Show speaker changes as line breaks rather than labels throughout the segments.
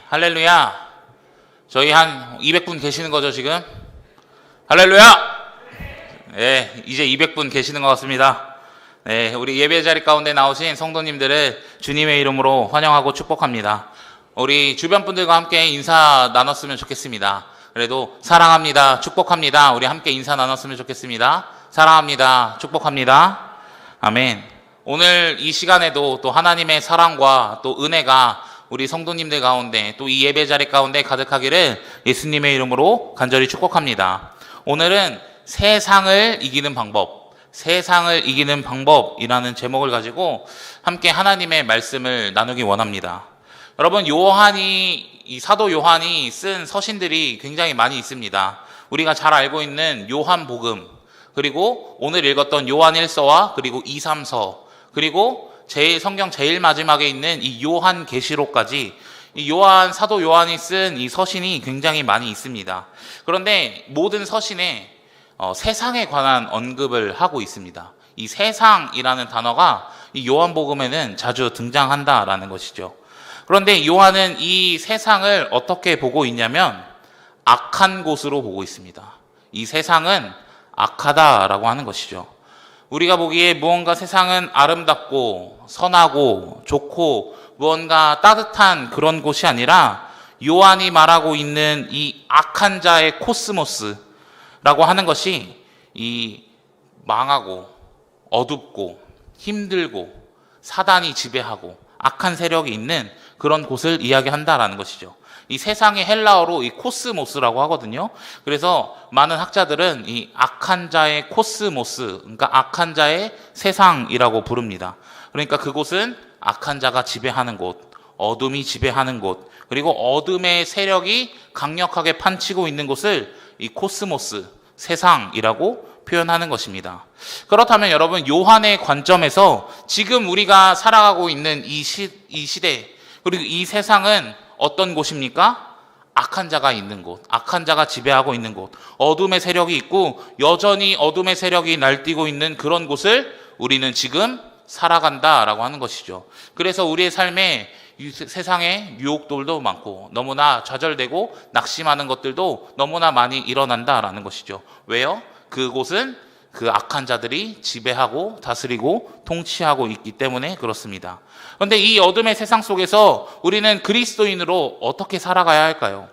할렐루야. 저희 한 200분 계시는 거죠, 지금? 할렐루야! 네, 이제 200분 계시는 것 같습니다. 네, 우리 예배 자리 가운데 나오신 성도님들을 주님의 이름으로 환영하고 축복합니다. 우리 주변 분들과 함께 인사 나눴으면 좋겠습니다. 그래도 사랑합니다, 축복합니다. 우리 함께 인사 나눴으면 좋겠습니다. 사랑합니다, 축복합니다. 아멘. 오늘 이 시간에도 또 하나님의 사랑과 또 은혜가 우리 성도님들 가운데 또 이 예배 자리 가운데 가득하기를 예수님의 이름으로 간절히 축복합니다. 오늘은 세상을 이기는 방법, 세상을 이기는 방법이라는 제목을 가지고 함께 하나님의 말씀을 나누기 원합니다. 여러분, 이 사도 요한이 쓴 서신들이 굉장히 많이 있습니다. 우리가 잘 알고 있는 요한복음, 그리고 오늘 읽었던 요한 1서와 그리고 2, 3서, 그리고 성경 제일 마지막에 있는 이 요한계시록까지 이 사도 요한이 쓴 이 서신이 굉장히 많이 있습니다. 그런데 모든 서신에 세상에 관한 언급을 하고 있습니다. 이 세상이라는 단어가 이 요한복음에는 자주 등장한다라는 것이죠. 그런데 요한은 이 세상을 어떻게 보고 있냐면 악한 곳으로 보고 있습니다. 이 세상은 악하다라고 하는 것이죠. 우리가 보기에 무언가 세상은 아름답고 선하고 좋고 무언가 따뜻한 그런 곳이 아니라 요한이 말하고 있는 이 악한 자의 코스모스라고 하는 것이 이 망하고 어둡고 힘들고 사단이 지배하고 악한 세력이 있는 그런 곳을 이야기한다라는 것이죠. 이 세상의 헬라어로 이 코스모스라고 하거든요. 그래서 많은 학자들은 이 악한 자의 코스모스, 그러니까 악한 자의 세상이라고 부릅니다. 그러니까 그곳은 악한 자가 지배하는 곳, 어둠이 지배하는 곳, 그리고 어둠의 세력이 강력하게 판치고 있는 곳을 이 코스모스, 세상이라고 표현하는 것입니다. 그렇다면 여러분, 요한의 관점에서 지금 우리가 살아가고 있는 이 시대, 그리고 이 세상은 어떤 곳입니까? 악한 자가 있는 곳, 악한 자가 지배하고 있는 곳, 어둠의 세력이 있고 여전히 어둠의 세력이 날뛰고 있는 그런 곳을 우리는 지금 살아간다라고 하는 것이죠. 그래서 우리의 삶에 세상에 유혹들도 많고 너무나 좌절되고 낙심하는 것들도 너무나 많이 일어난다라는 것이죠. 왜요? 그곳은 그 악한 자들이 지배하고 다스리고 통치하고 있기 때문에 그렇습니다. 그런데 이 어둠의 세상 속에서 우리는 그리스도인으로 어떻게 살아가야 할까요?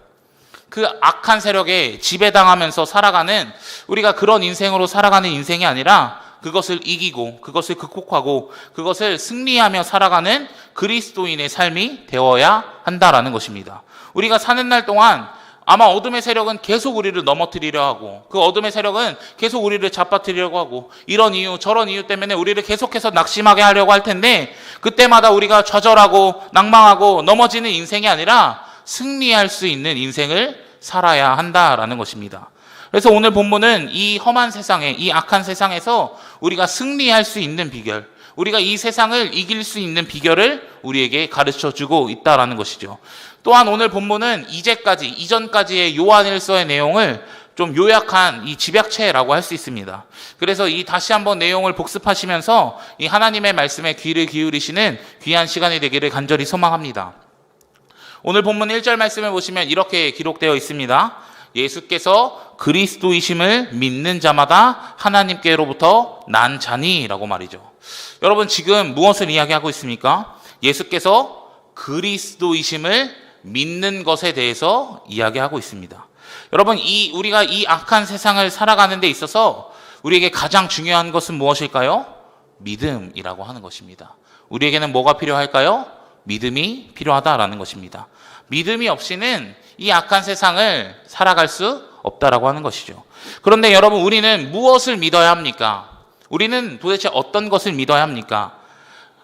그 악한 세력에 지배당하면서 살아가는, 우리가 그런 인생으로 살아가는 인생이 아니라 그것을 이기고 그것을 극복하고 그것을 승리하며 살아가는 그리스도인의 삶이 되어야 한다라는 것입니다. 우리가 사는 날 동안 아마 어둠의 세력은 계속 우리를 넘어뜨리려 하고 그 어둠의 세력은 계속 우리를 잡아뜨리려고 하고 이런 이유 저런 이유 때문에 우리를 계속해서 낙심하게 하려고 할 텐데, 그때마다 우리가 좌절하고 낭망하고 넘어지는 인생이 아니라 승리할 수 있는 인생을 살아야 한다라는 것입니다. 그래서 오늘 본문은 이 험한 세상에, 이 악한 세상에서 우리가 승리할 수 있는 비결, 우리가 이 세상을 이길 수 있는 비결을 우리에게 가르쳐주고 있다라는 것이죠. 또한 오늘 본문은 이전까지의 요한일서의 내용을 좀 요약한 이 집약체라고 할 수 있습니다. 그래서 다시 한번 내용을 복습하시면서 이 하나님의 말씀에 귀를 기울이시는 귀한 시간이 되기를 간절히 소망합니다. 오늘 본문 1절 말씀을 보시면 이렇게 기록되어 있습니다. 예수께서 그리스도이심을 믿는 자마다 하나님께로부터 난 자니라고 말이죠. 여러분, 지금 무엇을 이야기하고 있습니까? 예수께서 그리스도이심을 믿는 것에 대해서 이야기하고 있습니다. 여러분, 우리가 이 악한 세상을 살아가는 데 있어서 우리에게 가장 중요한 것은 무엇일까요? 믿음이라고 하는 것입니다. 우리에게는 뭐가 필요할까요? 믿음이 필요하다라는 것입니다. 믿음이 없이는 이 악한 세상을 살아갈 수 없다라고 하는 것이죠. 그런데 여러분, 우리는 무엇을 믿어야 합니까? 우리는 도대체 어떤 것을 믿어야 합니까?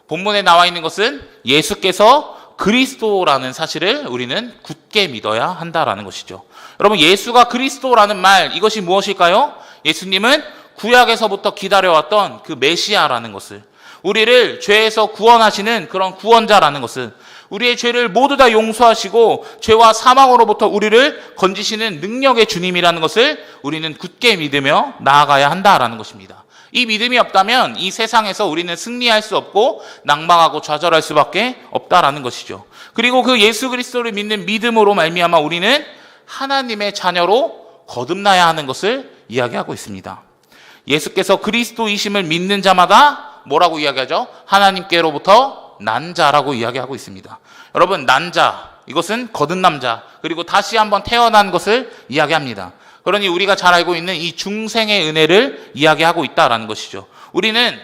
본문에 나와 있는 것은 예수께서 그리스도라는 사실을 우리는 굳게 믿어야 한다라는 것이죠. 여러분, 예수가 그리스도라는 말, 이것이 무엇일까요? 예수님은 구약에서부터 기다려왔던 그 메시아라는 것을, 우리를 죄에서 구원하시는 그런 구원자라는 것을, 우리의 죄를 모두 다 용서하시고 죄와 사망으로부터 우리를 건지시는 능력의 주님이라는 것을 우리는 굳게 믿으며 나아가야 한다라는 것입니다. 이 믿음이 없다면 이 세상에서 우리는 승리할 수 없고 낙망하고 좌절할 수밖에 없다라는 것이죠. 그리고 그 예수 그리스도를 믿는 믿음으로 말미암아 우리는 하나님의 자녀로 거듭나야 하는 것을 이야기하고 있습니다. 예수께서 그리스도이심을 믿는 자마다 뭐라고 이야기하죠? 하나님께로부터 난 자라고 이야기하고 있습니다. 여러분, 난 자, 이것은 거듭난 자, 그리고 다시 한번 태어난 것을 이야기합니다. 그러니 우리가 잘 알고 있는 이 중생의 은혜를 이야기하고 있다라는 것이죠. 우리는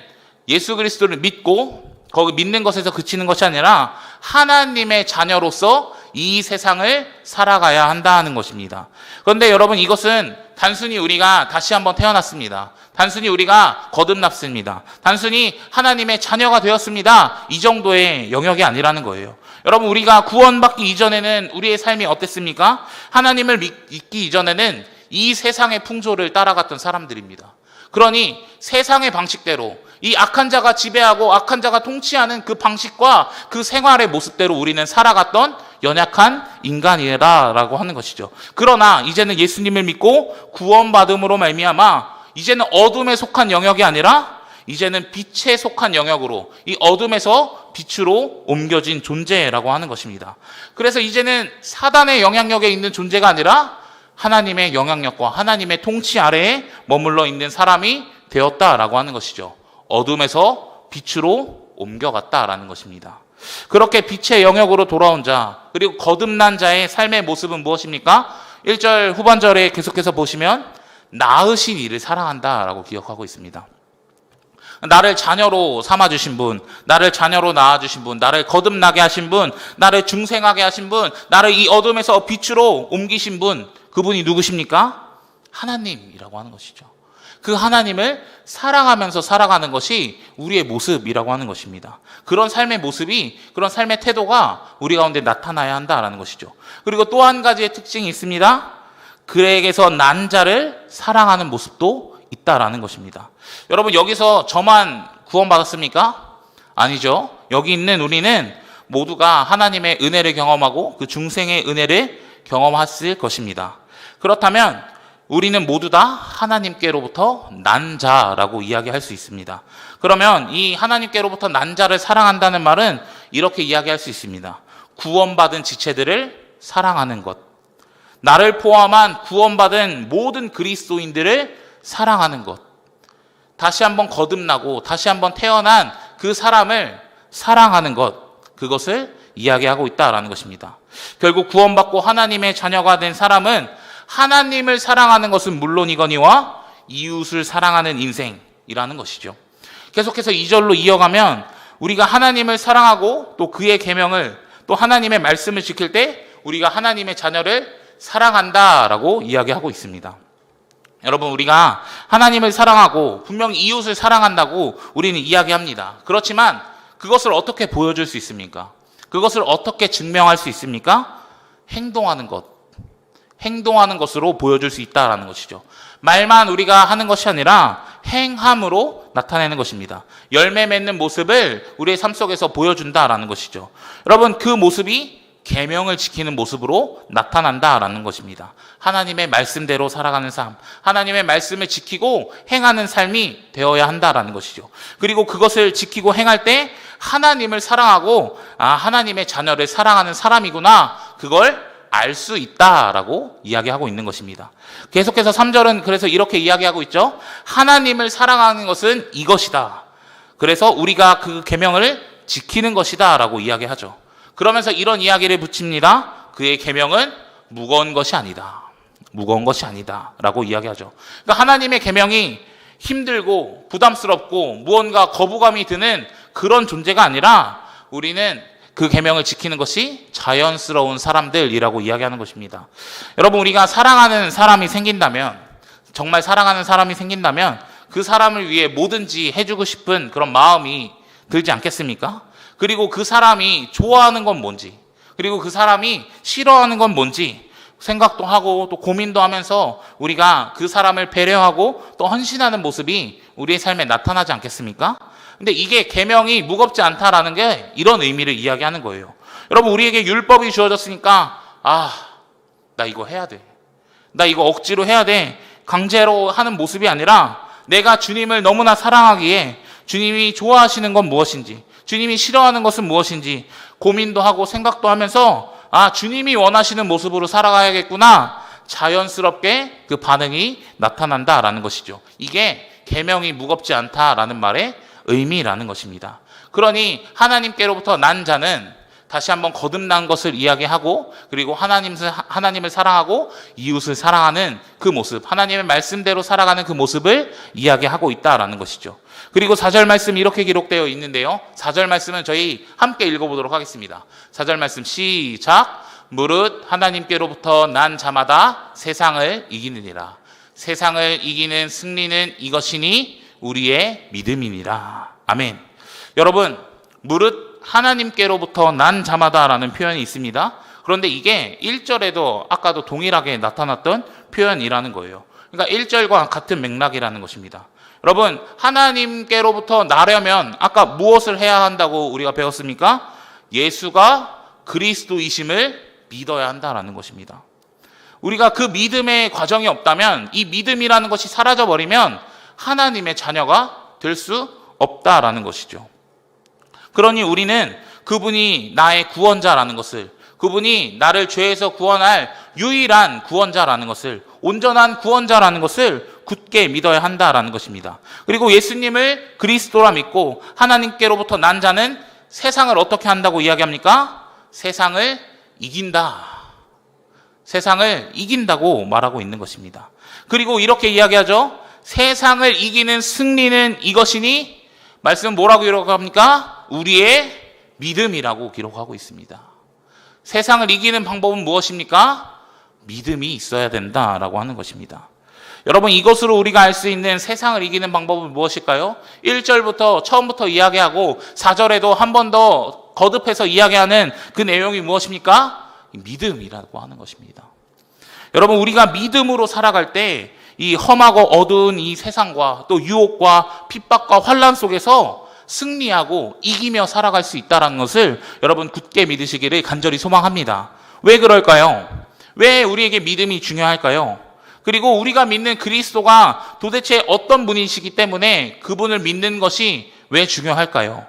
예수 그리스도를 믿고 거기 믿는 것에서 그치는 것이 아니라 하나님의 자녀로서 이 세상을 살아가야 한다는 것입니다. 그런데 여러분, 이것은 단순히 우리가 다시 한번 태어났습니다. 단순히 우리가 거듭났습니다. 단순히 하나님의 자녀가 되었습니다. 이 정도의 영역이 아니라는 거예요. 여러분, 우리가 구원받기 이전에는 우리의 삶이 어땠습니까? 하나님을 믿기 이전에는 이 세상의 풍조를 따라갔던 사람들입니다. 그러니 세상의 방식대로 이 악한 자가 지배하고 악한 자가 통치하는 그 방식과 그 생활의 모습대로 우리는 살아갔던 연약한 인간이라고 하는 것이죠. 그러나 이제는 예수님을 믿고 구원받음으로 말미암아 이제는 어둠에 속한 영역이 아니라 이제는 빛에 속한 영역으로 이 어둠에서 빛으로 옮겨진 존재라고 하는 것입니다. 그래서 이제는 사단의 영향력에 있는 존재가 아니라 하나님의 영향력과 하나님의 통치 아래에 머물러 있는 사람이 되었다라고 하는 것이죠. 어둠에서 빛으로 옮겨갔다라는 것입니다. 그렇게 빛의 영역으로 돌아온 자, 그리고 거듭난 자의 삶의 모습은 무엇입니까? 1절 후반절에 계속해서 보시면 낳으신 이를 사랑한다라고 기억하고 있습니다. 나를 자녀로 삼아주신 분, 나를 자녀로 낳아주신 분, 나를 거듭나게 하신 분, 나를 중생하게 하신 분, 나를 이 어둠에서 빛으로 옮기신 분, 그분이 누구십니까? 하나님이라고 하는 것이죠. 그 하나님을 사랑하면서 살아가는 것이 우리의 모습이라고 하는 것입니다. 그런 삶의 모습이, 그런 삶의 태도가 우리 가운데 나타나야 한다라는 것이죠. 그리고 또 한 가지의 특징이 있습니다. 그에게서 난 자를 사랑하는 모습도 있다라는 것입니다. 여러분, 여기서 저만 구원받았습니까? 아니죠. 여기 있는 우리는 모두가 하나님의 은혜를 경험하고 그 중생의 은혜를 경험했을 것입니다. 그렇다면 우리는 모두 다 하나님께로부터 난 자라고 이야기할 수 있습니다. 그러면 이 하나님께로부터 난 자를 사랑한다는 말은 이렇게 이야기할 수 있습니다. 구원받은 지체들을 사랑하는 것. 나를 포함한 구원받은 모든 그리스도인들을 사랑하는 것. 다시 한번 거듭나고 다시 한번 태어난 그 사람을 사랑하는 것. 그것을 이야기하고 있다라는 것입니다. 결국 구원받고 하나님의 자녀가 된 사람은 하나님을 사랑하는 것은 물론이거니와 이웃을 사랑하는 인생이라는 것이죠. 계속해서 2절로 이어가면 우리가 하나님을 사랑하고 또 그의 계명을 또 하나님의 말씀을 지킬 때 우리가 하나님의 자녀를 사랑한다라고 이야기하고 있습니다. 여러분, 우리가 하나님을 사랑하고 분명히 이웃을 사랑한다고 우리는 이야기합니다. 그렇지만 그것을 어떻게 보여줄 수 있습니까? 그것을 어떻게 증명할 수 있습니까? 행동하는 것. 행동하는 것으로 보여줄 수 있다라는 것이죠. 말만 우리가 하는 것이 아니라 행함으로 나타내는 것입니다. 열매 맺는 모습을 우리의 삶 속에서 보여준다라는 것이죠. 여러분, 그 모습이 계명을 지키는 모습으로 나타난다라는 것입니다. 하나님의 말씀대로 살아가는 삶, 하나님의 말씀을 지키고 행하는 삶이 되어야 한다라는 것이죠. 그리고 그것을 지키고 행할 때 하나님을 사랑하고 하나님의 자녀를 사랑하는 사람이구나, 그걸 알 수 있다라고 이야기하고 있는 것입니다. 계속해서 3절은 그래서 이렇게 이야기하고 있죠. 하나님을 사랑하는 것은 이것이다. 그래서 우리가 그 계명을 지키는 것이다 라고 이야기하죠. 그러면서 이런 이야기를 붙입니다. 그의 계명은 무거운 것이 아니다. 무거운 것이 아니다 라고 이야기하죠. 그러니까 하나님의 계명이 힘들고 부담스럽고 무언가 거부감이 드는 그런 존재가 아니라 우리는 그 계명을 지키는 것이 자연스러운 사람들이라고 이야기하는 것입니다. 여러분, 우리가 사랑하는 사람이 생긴다면, 정말 사랑하는 사람이 생긴다면 그 사람을 위해 뭐든지 해주고 싶은 그런 마음이 들지 않겠습니까? 그리고 그 사람이 좋아하는 건 뭔지, 그리고 그 사람이 싫어하는 건 뭔지 생각도 하고 또 고민도 하면서 우리가 그 사람을 배려하고 또 헌신하는 모습이 우리의 삶에 나타나지 않겠습니까? 근데 이게 계명이 무겁지 않다라는 게 이런 의미를 이야기하는 거예요. 여러분, 우리에게 율법이 주어졌으니까 나 이거 해야 돼. 나 이거 억지로 해야 돼. 강제로 하는 모습이 아니라 내가 주님을 너무나 사랑하기에 주님이 좋아하시는 건 무엇인지, 주님이 싫어하는 것은 무엇인지 고민도 하고 생각도 하면서 주님이 원하시는 모습으로 살아가야겠구나, 자연스럽게 그 반응이 나타난다라는 것이죠. 이게 계명이 무겁지 않다라는 말의 의미라는 것입니다. 그러니 하나님께로부터 난 자는 다시 한번 거듭난 것을 이야기하고, 그리고 하나님을 사랑하고 이웃을 사랑하는 그 모습, 하나님의 말씀대로 살아가는 그 모습을 이야기하고 있다라는 것이죠. 그리고 4절 말씀이 이렇게 기록되어 있는데요, 4절 말씀은 저희 함께 읽어보도록 하겠습니다. 4절 말씀 시작. 무릇 하나님께로부터 난 자마다 세상을 이기느니라. 세상을 이기는 승리는 이것이니 우리의 믿음이니라. 아멘. 여러분, 무릇 하나님께로부터 난 자마다라는 표현이 있습니다. 그런데 이게 1절에도 아까도 동일하게 나타났던 표현이라는 거예요. 그러니까 1절과 같은 맥락이라는 것입니다. 여러분, 하나님께로부터 나려면 아까 무엇을 해야 한다고 우리가 배웠습니까? 예수가 그리스도이심을 믿어야 한다라는 것입니다. 우리가 그 믿음의 과정이 없다면, 이 믿음이라는 것이 사라져버리면 하나님의 자녀가 될 수 없다라는 것이죠. 그러니 우리는 그분이 나의 구원자라는 것을, 그분이 나를 죄에서 구원할 유일한 구원자라는 것을, 온전한 구원자라는 것을 굳게 믿어야 한다라는 것입니다. 그리고 예수님을 그리스도라 믿고 하나님께로부터 난 자는 세상을 어떻게 한다고 이야기합니까? 세상을 이긴다. 세상을 이긴다고 말하고 있는 것입니다. 그리고 이렇게 이야기하죠. 세상을 이기는 승리는 이것이니, 말씀 뭐라고 기록합니까? 우리의 믿음이라고 기록하고 있습니다. 세상을 이기는 방법은 무엇입니까? 믿음이 있어야 된다라고 하는 것입니다. 여러분, 이것으로 우리가 알 수 있는 세상을 이기는 방법은 무엇일까요? 1절부터 처음부터 이야기하고 4절에도 한 번 더 거듭해서 이야기하는 그 내용이 무엇입니까? 믿음이라고 하는 것입니다. 여러분, 우리가 믿음으로 살아갈 때 이 험하고 어두운 이 세상과 또 유혹과 핍박과 환난 속에서 승리하고 이기며 살아갈 수 있다는 것을 여러분 굳게 믿으시기를 간절히 소망합니다. 왜 그럴까요? 왜 우리에게 믿음이 중요할까요? 그리고 우리가 믿는 그리스도가 도대체 어떤 분이시기 때문에 그분을 믿는 것이 왜 중요할까요?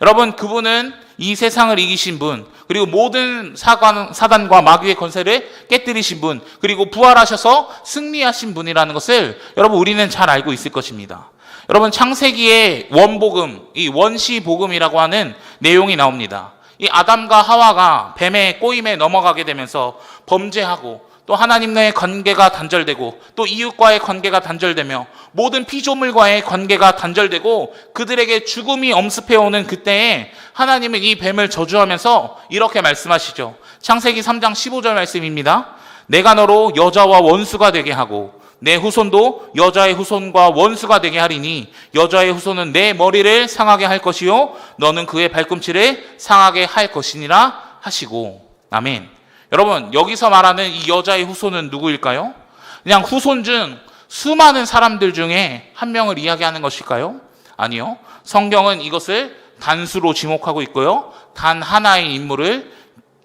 여러분, 그분은 이 세상을 이기신 분, 그리고 모든 사단과 마귀의 권세를 깨뜨리신 분, 그리고 부활하셔서 승리하신 분이라는 것을 여러분 우리는 잘 알고 있을 것입니다. 여러분, 창세기의 원복음, 이 원시복음이라고 하는 내용이 나옵니다. 이 아담과 하와가 뱀의 꼬임에 넘어가게 되면서 범죄하고, 또 하나님과의 관계가 단절되고, 또 이웃과의 관계가 단절되며 모든 피조물과의 관계가 단절되고 그들에게 죽음이 엄습해오는 그때에 하나님은 이 뱀을 저주하면서 이렇게 말씀하시죠. 창세기 3장 15절 말씀입니다. 내가 너로 여자와 원수가 되게 하고 내 후손도 여자의 후손과 원수가 되게 하리니 여자의 후손은 내 머리를 상하게 할 것이요 너는 그의 발꿈치를 상하게 할 것이니라 하시고. 아멘. 여러분, 여기서 말하는 이 여자의 후손은 누구일까요? 그냥 후손 중 수많은 사람들 중에 한 명을 이야기하는 것일까요? 아니요. 성경은 이것을 단수로 지목하고 있고요, 단 하나의 인물을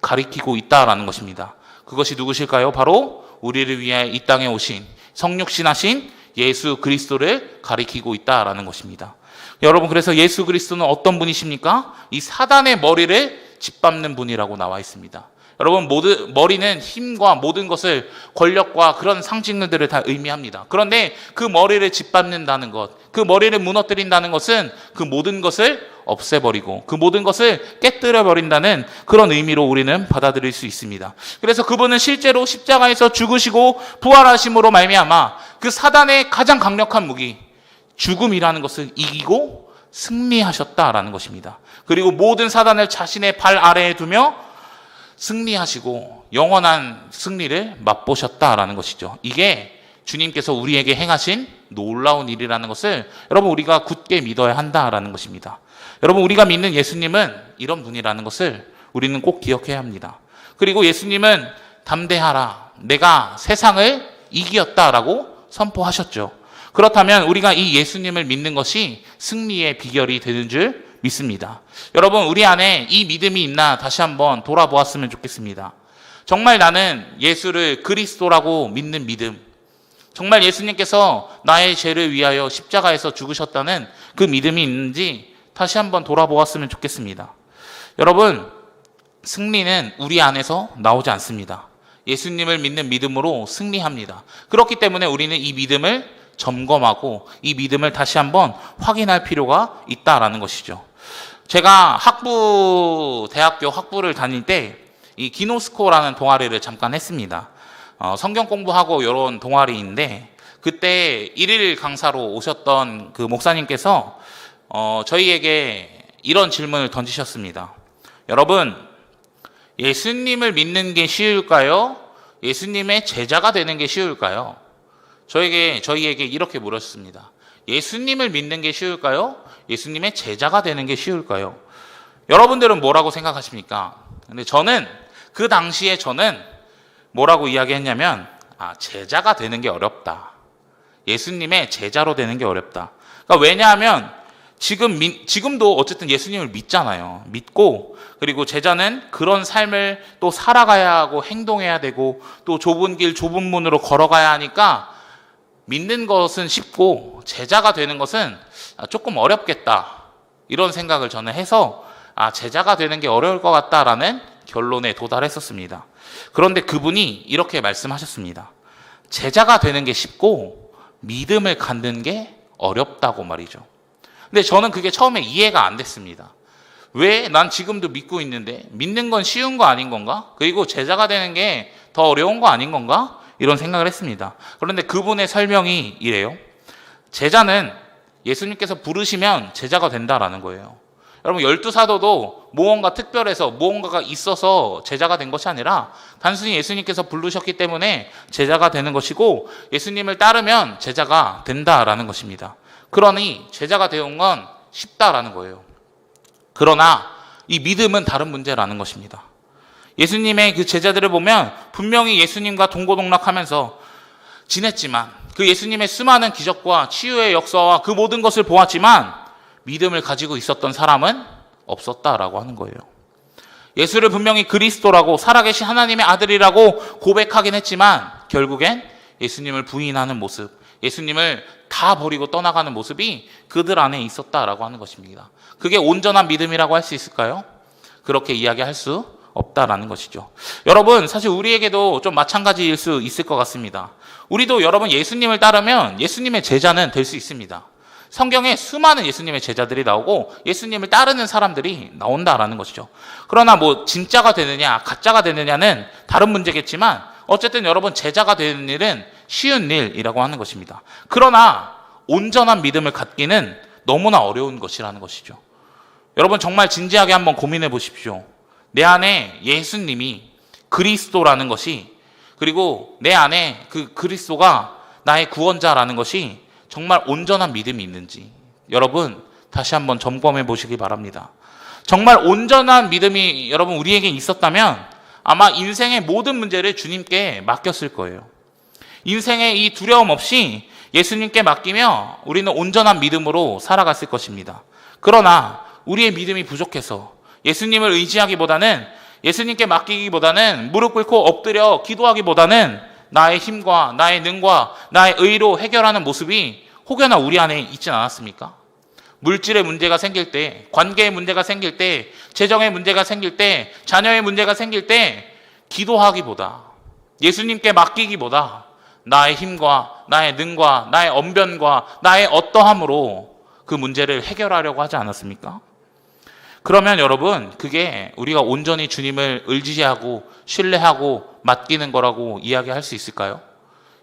가리키고 있다라는 것입니다. 그것이 누구실까요? 바로 우리를 위해 이 땅에 오신 성육신하신 예수 그리스도를 가리키고 있다라는 것입니다. 여러분, 그래서 예수 그리스도는 어떤 분이십니까? 이 사단의 머리를 짓밟는 분이라고 나와 있습니다. 여러분, 머리는 힘과 모든 것을, 권력과 그런 상징들을 다 의미합니다. 그런데 그 머리를 짓밟는다는 것, 그 머리를 무너뜨린다는 것은 그 모든 것을 없애버리고 그 모든 것을 깨뜨려버린다는 그런 의미로 우리는 받아들일 수 있습니다. 그래서 그분은 실제로 십자가에서 죽으시고 부활하심으로 말미암아 그 사단의 가장 강력한 무기, 죽음이라는 것을 이기고 승리하셨다라는 것입니다. 그리고 모든 사단을 자신의 발 아래에 두며 승리하시고 영원한 승리를 맛보셨다라는 것이죠. 이게 주님께서 우리에게 행하신 놀라운 일이라는 것을 여러분 우리가 굳게 믿어야 한다라는 것입니다. 여러분, 우리가 믿는 예수님은 이런 분이라는 것을 우리는 꼭 기억해야 합니다. 그리고 예수님은 담대하라, 내가 세상을 이기었다라고 선포하셨죠. 그렇다면 우리가 이 예수님을 믿는 것이 승리의 비결이 되는 줄 믿습니다. 여러분, 우리 안에 이 믿음이 있나 다시 한번 돌아보았으면 좋겠습니다. 정말 나는 예수를 그리스도라고 믿는 믿음, 정말 예수님께서 나의 죄를 위하여 십자가에서 죽으셨다는 그 믿음이 있는지 다시 한번 돌아보았으면 좋겠습니다. 여러분, 승리는 우리 안에서 나오지 않습니다. 예수님을 믿는 믿음으로 승리합니다. 그렇기 때문에 우리는 이 믿음을 점검하고 이 믿음을 다시 한번 확인할 필요가 있다라는 것이죠. 제가 대학교 학부를 다닐 때 이 기노스코라는 동아리를 잠깐 했습니다. 성경 공부하고 이런 동아리인데, 그때 일일 강사로 오셨던 그 목사님께서 저희에게 이런 질문을 던지셨습니다. 여러분, 예수님을 믿는 게 쉬울까요? 예수님의 제자가 되는 게 쉬울까요? 저희에게 이렇게 물었습니다. 예수님을 믿는 게 쉬울까요? 예수님의 제자가 되는 게 쉬울까요? 여러분들은 뭐라고 생각하십니까? 근데 그 당시에 저는 뭐라고 이야기했냐면, 제자가 되는 게 어렵다. 예수님의 제자로 되는 게 어렵다. 그러니까 왜냐하면 지금도 어쨌든 예수님을 믿잖아요. 믿고, 그리고 제자는 그런 삶을 또 살아가야 하고 행동해야 되고 또 좁은 길 좁은 문으로 걸어가야 하니까 믿는 것은 쉽고 제자가 되는 것은 조금 어렵겠다, 이런 생각을 저는 해서 제자가 되는 게 어려울 것 같다라는 결론에 도달했었습니다. 그런데 그분이 이렇게 말씀하셨습니다. 제자가 되는 게 쉽고 믿음을 갖는 게 어렵다고 말이죠. 근데 저는 그게 처음에 이해가 안 됐습니다. 왜? 난 지금도 믿고 있는데 믿는 건 쉬운 거 아닌 건가? 그리고 제자가 되는 게 더 어려운 거 아닌 건가? 이런 생각을 했습니다. 그런데 그분의 설명이 이래요. 제자는 예수님께서 부르시면 제자가 된다라는 거예요. 여러분, 12사도도 무언가 특별해서 무언가가 있어서 제자가 된 것이 아니라 단순히 예수님께서 부르셨기 때문에 제자가 되는 것이고, 예수님을 따르면 제자가 된다라는 것입니다. 그러니 제자가 되는 건 쉽다라는 거예요. 그러나 이 믿음은 다른 문제라는 것입니다. 예수님의 그 제자들을 보면 분명히 예수님과 동고동락하면서 지냈지만, 그 예수님의 수많은 기적과 치유의 역사와 그 모든 것을 보았지만 믿음을 가지고 있었던 사람은 없었다라고 하는 거예요. 예수를 분명히 그리스도라고 살아계신 하나님의 아들이라고 고백하긴 했지만 결국엔 예수님을 부인하는 모습, 예수님을 다 버리고 떠나가는 모습이 그들 안에 있었다라고 하는 것입니다. 그게 온전한 믿음이라고 할 수 있을까요? 그렇게 이야기할 수 없다라는 것이죠. 여러분, 사실 우리에게도 좀 마찬가지일 수 있을 것 같습니다. 우리도 여러분 예수님을 따르면 예수님의 제자는 될 수 있습니다. 성경에 수많은 예수님의 제자들이 나오고 예수님을 따르는 사람들이 나온다라는 것이죠. 그러나 진짜가 되느냐 가짜가 되느냐는 다른 문제겠지만 어쨌든 여러분, 제자가 되는 일은 쉬운 일이라고 하는 것입니다. 그러나 온전한 믿음을 갖기는 너무나 어려운 것이라는 것이죠. 여러분, 정말 진지하게 한번 고민해 보십시오. 내 안에 예수님이 그리스도라는 것이, 그리고 내 안에 그 그리스도가 나의 구원자라는 것이 정말 온전한 믿음이 있는지 여러분 다시 한번 점검해 보시기 바랍니다. 정말 온전한 믿음이 여러분 우리에게 있었다면 아마 인생의 모든 문제를 주님께 맡겼을 거예요. 인생의 이 두려움 없이 예수님께 맡기며 우리는 온전한 믿음으로 살아갔을 것입니다. 그러나 우리의 믿음이 부족해서 예수님을 의지하기보다는, 예수님께 맡기기보다는, 무릎 꿇고 엎드려 기도하기보다는 나의 힘과 나의 능과 나의 의로 해결하는 모습이 혹여나 우리 안에 있진 않았습니까? 물질의 문제가 생길 때, 관계의 문제가 생길 때, 재정의 문제가 생길 때, 자녀의 문제가 생길 때 기도하기보다, 예수님께 맡기기보다 나의 힘과 나의 능과 나의 언변과 나의 어떠함으로 그 문제를 해결하려고 하지 않았습니까? 그러면 여러분, 그게 우리가 온전히 주님을 의지하고 신뢰하고 맡기는 거라고 이야기할 수 있을까요?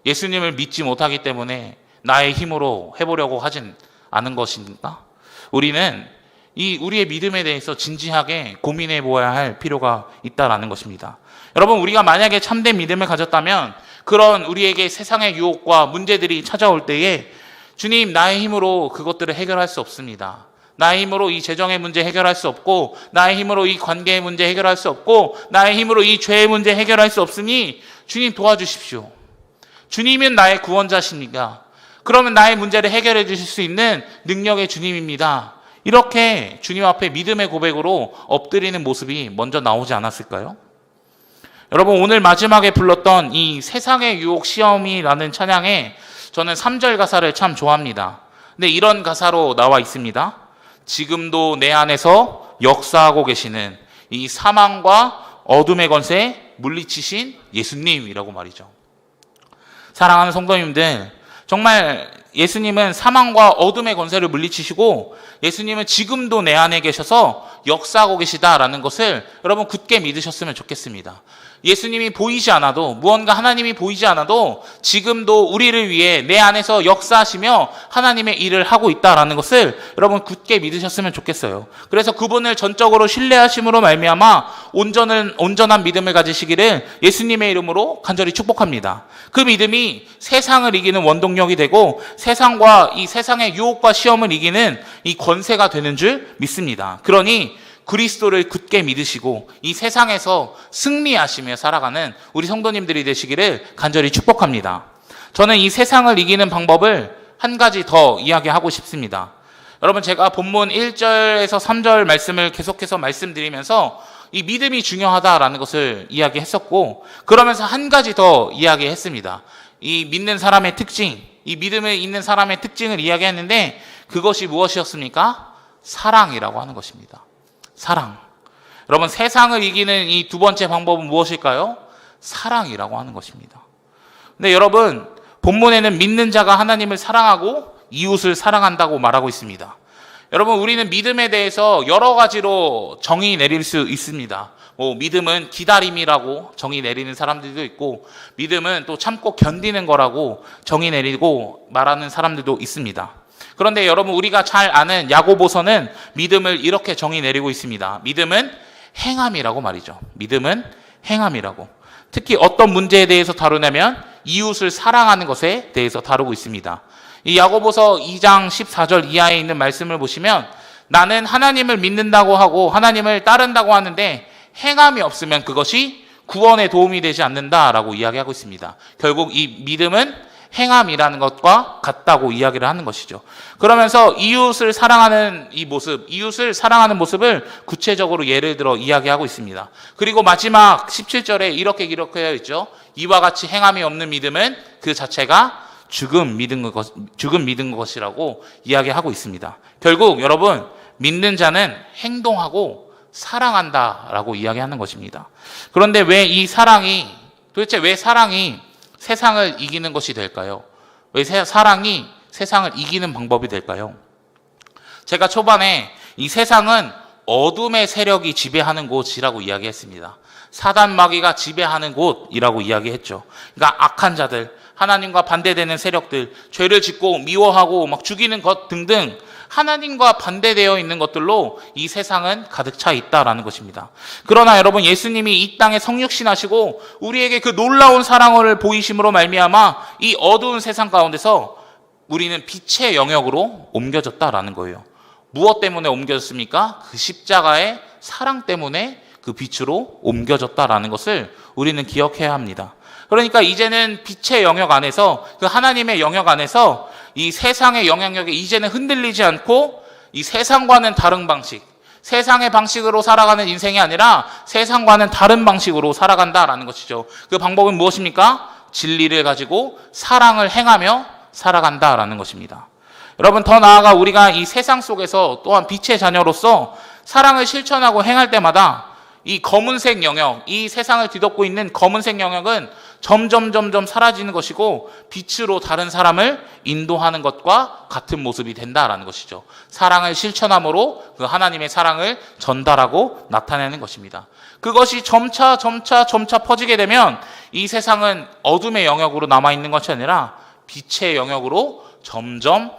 예수님을 믿지 못하기 때문에 나의 힘으로 해보려고 하진 않은 것입니까? 우리는 우리의 믿음에 대해서 진지하게 고민해 보아야 할 필요가 있다라는 것입니다. 여러분, 우리가 만약에 참된 믿음을 가졌다면 그런 우리에게 세상의 유혹과 문제들이 찾아올 때에 주님, 나의 힘으로 그것들을 해결할 수 없습니다. 나의 힘으로 이 재정의 문제 해결할 수 없고, 나의 힘으로 이 관계의 문제 해결할 수 없고, 나의 힘으로 이 죄의 문제 해결할 수 없으니 주님 도와주십시오. 주님은 나의 구원자십니까? 그러면 나의 문제를 해결해 주실 수 있는 능력의 주님입니다. 이렇게 주님 앞에 믿음의 고백으로 엎드리는 모습이 먼저 나오지 않았을까요? 여러분, 오늘 마지막에 불렀던 이 세상의 유혹 시험이라는 찬양에 저는 3절 가사를 참 좋아합니다. 근데 이런 가사로 나와 있습니다. 지금도 내 안에서 역사하고 계시는 이 사망과 어둠의 권세 물리치신 예수님이라고 말이죠. 사랑하는 성도님들, 정말 예수님은 사망과 어둠의 권세를 물리치시고 예수님은 지금도 내 안에 계셔서 역사하고 계시다라는 것을 여러분 굳게 믿으셨으면 좋겠습니다. 예수님이 보이지 않아도, 무언가 하나님이 보이지 않아도 지금도 우리를 위해 내 안에서 역사하시며 하나님의 일을 하고 있다라는 것을 여러분 굳게 믿으셨으면 좋겠어요. 그래서 그분을 전적으로 신뢰하심으로 말미암아 온전한 믿음을 가지시기를 예수님의 이름으로 간절히 축복합니다. 그 믿음이 세상을 이기는 원동력이 되고 세상과 이 세상의 유혹과 시험을 이기는 이 권세가 되는 줄 믿습니다. 그러니 그리스도를 굳게 믿으시고 이 세상에서 승리하시며 살아가는 우리 성도님들이 되시기를 간절히 축복합니다. 저는 이 세상을 이기는 방법을 한 가지 더 이야기하고 싶습니다. 여러분, 제가 본문 1절에서 3절 말씀을 계속해서 말씀드리면서 이 믿음이 중요하다라는 것을 이야기했었고, 그러면서 한 가지 더 이야기했습니다. 이 믿는 사람의 특징, 이 믿음을 있는 사람의 특징을 이야기했는데 그것이 무엇이었습니까? 사랑이라고 하는 것입니다. 사랑. 여러분, 세상을 이기는 이 두 번째 방법은 무엇일까요? 사랑이라고 하는 것입니다. 근데 여러분, 본문에는 믿는 자가 하나님을 사랑하고 이웃을 사랑한다고 말하고 있습니다. 여러분, 우리는 믿음에 대해서 여러 가지로 정의 내릴 수 있습니다. 믿음은 기다림이라고 정의 내리는 사람들도 있고, 믿음은 또 참고 견디는 거라고 정의 내리고 말하는 사람들도 있습니다. 그런데 여러분, 우리가 잘 아는 야고보서는 믿음을 이렇게 정의 내리고 있습니다. 믿음은 행함이라고 말이죠. 믿음은 행함이라고. 특히 어떤 문제에 대해서 다루냐면 이웃을 사랑하는 것에 대해서 다루고 있습니다. 이 야고보서 2장 14절 이하에 있는 말씀을 보시면 나는 하나님을 믿는다고 하고 하나님을 따른다고 하는데 행함이 없으면 그것이 구원에 도움이 되지 않는다라고 이야기하고 있습니다. 결국 이 믿음은 행함이라는 것과 같다고 이야기를 하는 것이죠. 그러면서 이웃을 사랑하는 이 모습, 이웃을 사랑하는 모습을 구체적으로 예를 들어 이야기하고 있습니다. 그리고 마지막 17절에 이렇게 기록되어 있죠. 이와 같이 행함이 없는 믿음은 그 자체가 죽음 믿은 것이라고 이야기하고 있습니다. 결국 여러분, 믿는 자는 행동하고 사랑한다라고 이야기하는 것입니다. 그런데 도대체 왜 사랑이 세상을 이기는 것이 될까요? 왜 사랑이 세상을 이기는 방법이 될까요? 제가 초반에 이 세상은 어둠의 세력이 지배하는 곳이라고 이야기했습니다. 사단 마귀가 지배하는 곳이라고 이야기했죠. 그러니까 악한 자들, 하나님과 반대되는 세력들, 죄를 짓고 미워하고 막 죽이는 것 등등 하나님과 반대되어 있는 것들로 이 세상은 가득 차 있다라는 것입니다. 그러나 여러분, 예수님이 이 땅에 성육신하시고 우리에게 그 놀라운 사랑을 보이심으로 말미암아 이 어두운 세상 가운데서 우리는 빛의 영역으로 옮겨졌다라는 거예요. 무엇 때문에 옮겨졌습니까? 그 십자가의 사랑 때문에 그 빛으로 옮겨졌다라는 것을 우리는 기억해야 합니다. 그러니까 이제는 빛의 영역 안에서, 그 하나님의 영역 안에서 이 세상의 영향력에 이제는 흔들리지 않고 이 세상과는 다른 방식, 세상의 방식으로 살아가는 인생이 아니라 세상과는 다른 방식으로 살아간다라는 것이죠. 그 방법은 무엇입니까? 진리를 가지고 사랑을 행하며 살아간다라는 것입니다. 여러분, 더 나아가 우리가 이 세상 속에서 또한 빛의 자녀로서 사랑을 실천하고 행할 때마다 이 검은색 영역, 이 세상을 뒤덮고 있는 검은색 영역은 점점 사라지는 것이고 빛으로 다른 사람을 인도하는 것과 같은 모습이 된다라는 것이죠. 사랑을 실천함으로 그 하나님의 사랑을 전달하고 나타내는 것입니다. 그것이 점차 퍼지게 되면 이 세상은 어둠의 영역으로 남아있는 것이 아니라 빛의 영역으로 점점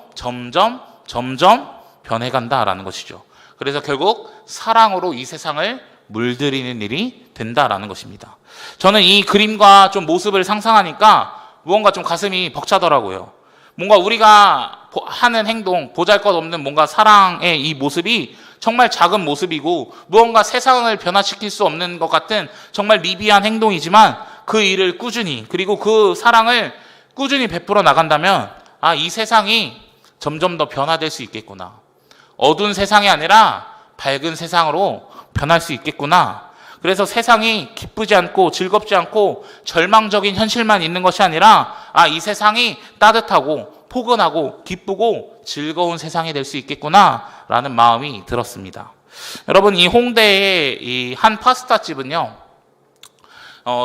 변해간다라는 것이죠. 그래서 결국 사랑으로 이 세상을 물들이는 일이 된다라는 것입니다. 저는 이 그림과 좀 모습을 상상하니까 무언가 좀 가슴이 벅차더라고요. 뭔가 우리가 하는 행동, 보잘것없는 뭔가 사랑의 이 모습이 정말 작은 모습이고 무언가 세상을 변화시킬 수 없는 것 같은 정말 미비한 행동이지만 그 일을 꾸준히, 그리고 그 사랑을 꾸준히 베풀어 나간다면 이 세상이 점점 더 변화될 수 있겠구나. 어두운 세상이 아니라 밝은 세상으로 변할 수 있겠구나. 그래서 세상이 기쁘지 않고 즐겁지 않고 절망적인 현실만 있는 것이 아니라 이 세상이 따뜻하고 포근하고 기쁘고 즐거운 세상이 될 수 있겠구나라는 마음이 들었습니다. 여러분, 이 홍대의 이 한 파스타집은요,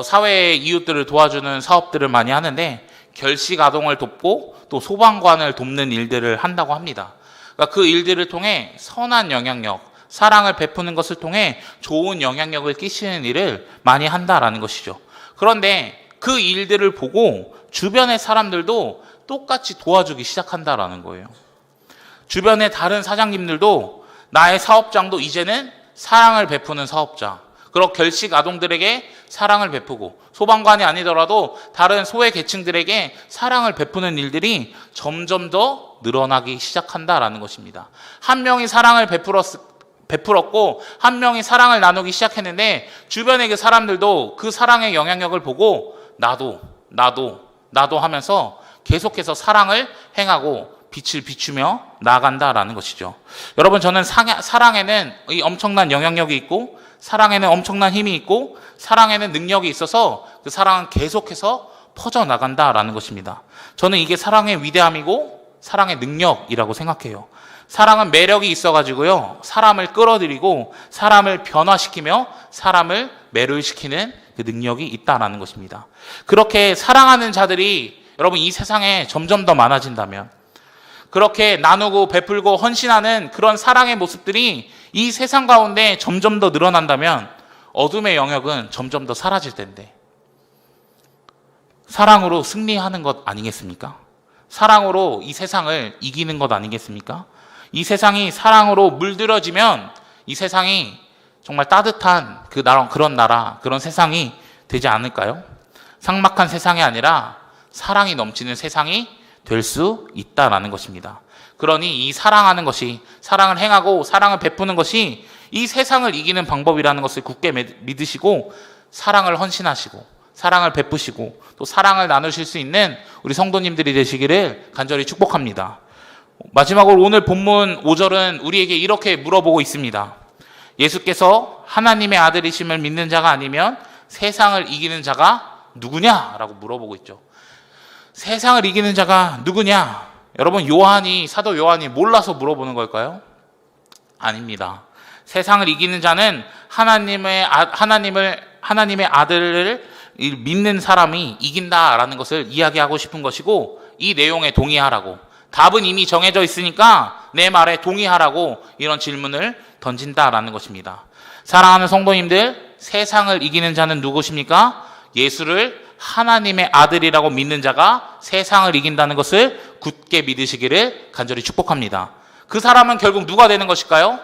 사회 이웃들을 도와주는 사업들을 많이 하는데 결식 아동을 돕고 또 소방관을 돕는 일들을 한다고 합니다. 그러니까 그 일들을 통해 선한 영향력, 사랑을 베푸는 것을 통해 좋은 영향력을 끼치는 일을 많이 한다라는 것이죠. 그런데 그 일들을 보고 주변의 사람들도 똑같이 도와주기 시작한다라는 거예요. 주변의 다른 사장님들도 나의 사업장도 이제는 사랑을 베푸는 사업자, 그리고 결식 아동들에게 사랑을 베푸고 소방관이 아니더라도 다른 소외 계층들에게 사랑을 베푸는 일들이 점점 더 늘어나기 시작한다라는 것입니다. 한 명이 사랑을 베풀었고 한 명이 사랑을 나누기 시작했는데 주변의 그 사람들도 그 사랑의 영향력을 보고 나도 하면서 계속해서 사랑을 행하고 빛을 비추며 나아간다라는 것이죠. 여러분, 저는 사랑에는 이 엄청난 영향력이 있고 사랑에는 엄청난 힘이 있고 사랑에는 능력이 있어서 그 사랑은 계속해서 퍼져나간다라는 것입니다. 저는 이게 사랑의 위대함이고 사랑의 능력이라고 생각해요. 사랑은 매력이 있어가지고요, 사람을 끌어들이고 사람을 변화시키며 사람을 매료시키는 그 능력이 있다라는 것입니다. 그렇게 사랑하는 자들이 여러분 이 세상에 점점 더 많아진다면, 그렇게 나누고 베풀고 헌신하는 그런 사랑의 모습들이 이 세상 가운데 점점 더 늘어난다면 어둠의 영역은 점점 더 사라질 텐데, 사랑으로 승리하는 것 아니겠습니까? 사랑으로 이 세상을 이기는 것 아니겠습니까? 이 세상이 사랑으로 물들어지면 이 세상이 정말 따뜻한 그런 나라, 그런 세상이 되지 않을까요? 삭막한 세상이 아니라 사랑이 넘치는 세상이 될 수 있다라는 것입니다. 그러니 이 사랑하는 것이, 사랑을 행하고 사랑을 베푸는 것이 이 세상을 이기는 방법이라는 것을 굳게 믿으시고 사랑을 헌신하시고 사랑을 베푸시고 또 사랑을 나누실 수 있는 우리 성도님들이 되시기를 간절히 축복합니다. 마지막으로 오늘 본문 5절은 우리에게 이렇게 물어보고 있습니다. 예수께서 하나님의 아들이심을 믿는 자가 아니면 세상을 이기는 자가 누구냐라고 물어보고 있죠. 세상을 이기는 자가 누구냐? 여러분, 사도 요한이 몰라서 물어보는 걸까요? 아닙니다. 세상을 이기는 자는 하나님의 아들을 믿는 사람이 이긴다라는 것을 이야기하고 싶은 것이고, 이 내용에 동의하라고, 답은 이미 정해져 있으니까 내 말에 동의하라고 이런 질문을 던진다라는 것입니다. 사랑하는 성도님들, 세상을 이기는 자는 누구십니까? 예수를 하나님의 아들이라고 믿는 자가 세상을 이긴다는 것을 굳게 믿으시기를 간절히 축복합니다. 그 사람은 결국 누가 되는 것일까요?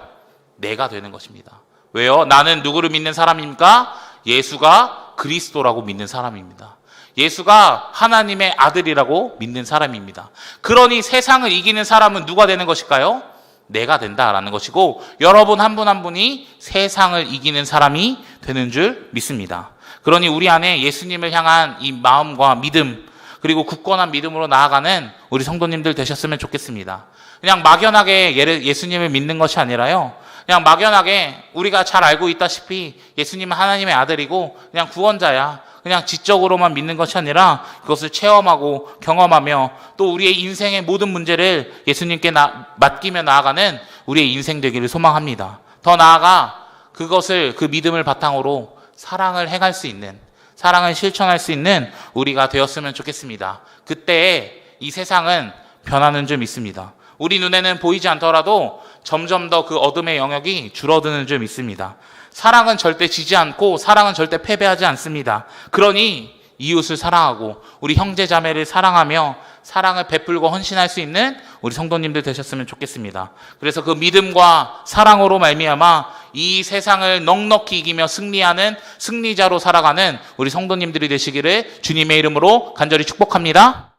내가 되는 것입니다. 왜요? 나는 누구를 믿는 사람입니까? 예수가 그리스도라고 믿는 사람입니다. 예수가 하나님의 아들이라고 믿는 사람입니다. 그러니 세상을 이기는 사람은 누가 되는 것일까요? 내가 된다라는 것이고, 여러분 한 분 한 분이 세상을 이기는 사람이 되는 줄 믿습니다. 그러니 우리 안에 예수님을 향한 이 마음과 믿음, 그리고 굳건한 믿음으로 나아가는 우리 성도님들 되셨으면 좋겠습니다. 그냥 막연하게 예수님을 믿는 것이 아니라요, 그냥 막연하게 우리가 잘 알고 있다시피 예수님은 하나님의 아들이고 그냥 구원자야, 그냥 지적으로만 믿는 것이 아니라 그것을 체험하고 경험하며 또 우리의 인생의 모든 문제를 예수님께 맡기며 나아가는 우리의 인생 되기를 소망합니다. 더 나아가 그 믿음을 바탕으로 사랑을 행할 수 있는, 사랑을 실천할 수 있는 우리가 되었으면 좋겠습니다. 그때 이 세상은 변하는 줄 믿습니다. 우리 눈에는 보이지 않더라도 점점 더 그 어둠의 영역이 줄어드는 줄 믿습니다. 사랑은 절대 지지 않고 사랑은 절대 패배하지 않습니다. 그러니 이웃을 사랑하고 우리 형제 자매를 사랑하며 사랑을 베풀고 헌신할 수 있는 우리 성도님들 되셨으면 좋겠습니다. 그래서 그 믿음과 사랑으로 말미암아 이 세상을 넉넉히 이기며 승리하는 승리자로 살아가는 우리 성도님들이 되시기를 주님의 이름으로 간절히 축복합니다.